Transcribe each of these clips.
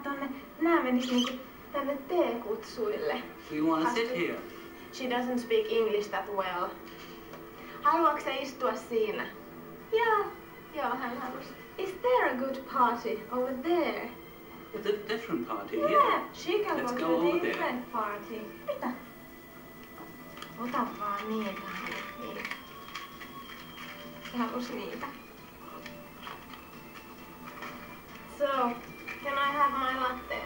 tonne, nää menis niinku tänne teekutsuille. So you wanna sit here? She doesn't speak English that well. Haluatko sä istua siinä? Joo, hän halusi. Is there a good party over there? It's a different party, Yeah, she can Let's go go to a over there. different party. Mitä? Ota vaan niitä. Se halusi niitä. So, can I have my latte?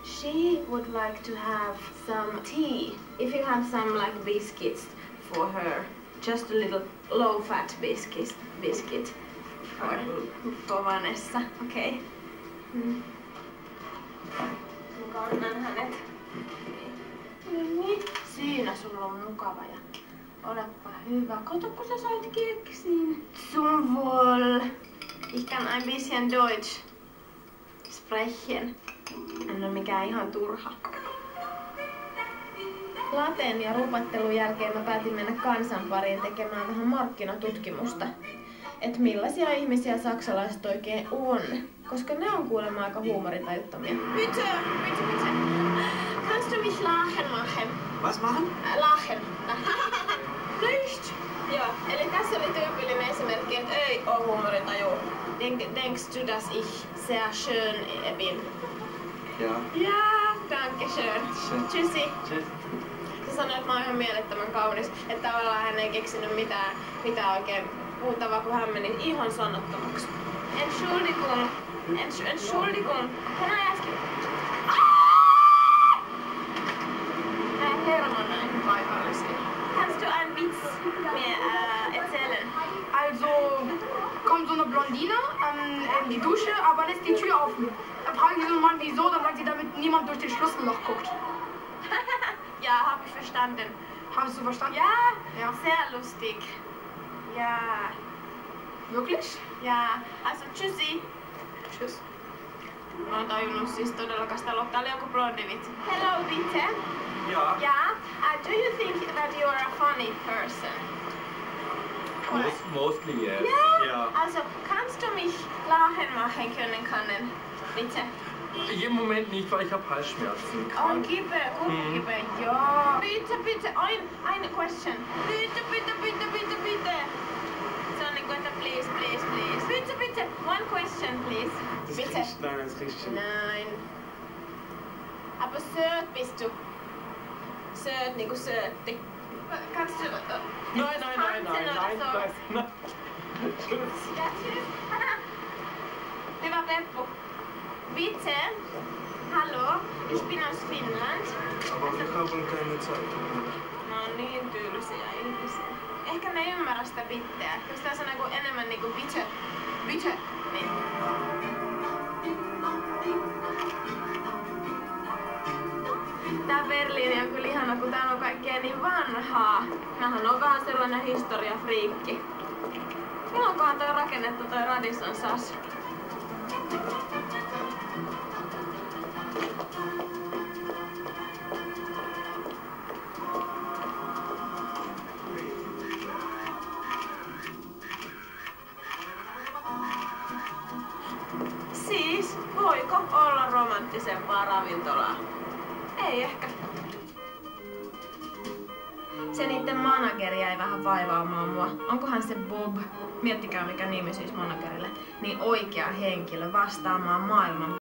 She would like to have some tea. If you have some like biscuits for her, just a little low-fat biscuit for Vanessa. Okay. Kannan hänet. Niin. Siinä sulla on mukava ja olepa hyvä. Kato, kun sä sait keksin. Zum Wohl. Ich kann ein bisschen Deutsch sprechen. En ole mikään ihan turha. Lateen ja rupattelun jälkeen mä päätin mennä kansanpariin tekemään vähän markkinatutkimusta. Et millaisia ihmisiä saksalaiset oikein on. Koska ne on kuulemma aika huumoritajuttomia. Bitte. Kannst du mich lachen machen? Was machen? Lachen. Nicht. Joo, eli tässä oli tyypillinen esimerkki, että ei oo huumoritaju. Denkst du, dass ich sehr schön bin? Ja. Ja, danke schön. Tschüssi. Tschüss. Se sanoi, että mä oon ihan mielettömän kaunis. Että tavallaan hän ei keksinyt mitään oikein puhuttavaa, kun hän meni ihan sanottomaksi. Entschuldigung. Entschuldigung. Can I ask you? Hermann näihin paikallisiin. Kannst du ein Witz mir erzählen? Also kommt so eine Blondine in die Dusche, aber lässt die Tür offen. Dann fragen sie so einen Mann, wieso, dann sagt sie, damit niemand durch den Schlüsselloch guckt. Ja, hab ich verstanden. Hast du verstanden? Ja, sehr lustig. Ja. Wirklich? Ja, also tschüssi. Tschüss. Mä oon tajunnut siis todellakaan sitä lohtaa. Oli joku blondi vitsi. Hello, bitte. Ja. Ja, do you think that you are a funny person? Mostly yes. Ja. Also, kannst du mich lachen machen können? Bitte. Im Moment nicht, weil ich habe Halsschmerzen. Oh, gib, ja. Bitte, eine question. Bitte. So, niin kuin, että please. Bitte, one question, please. Bitte. Nein, das riecht schon. Nein. Aber söt bist du. Söt, niinku söötti. Kannst du... Nein. Tschüss. Ja, tschüss. Hyvä Peppu. Bitte. Hallo, ich bin aus Finnland. Aber wir haben keine Zeit. No niin tyylisiä ihmisiä. Ehkä ne ymmärrä sitä bitteä. Jos tää sanoo enemmän niinku bitte. Niin. Tää Berliini on kyllä ihana, kun täällä on kaikkea niin vanhaa. Mähän on vähän sellainen historiafriikki. Milloinkohan toi rakennettu toi Radisson SAS? Siis, voiko olla romanttisempaa ravintolaa? Ei ehkä. Se niitten manageri jäi vähän vaivaamaan mua. Onkohan se Bob, miettikää mikä nimi siis managerille, niin oikea henkilö vastaamaan maailman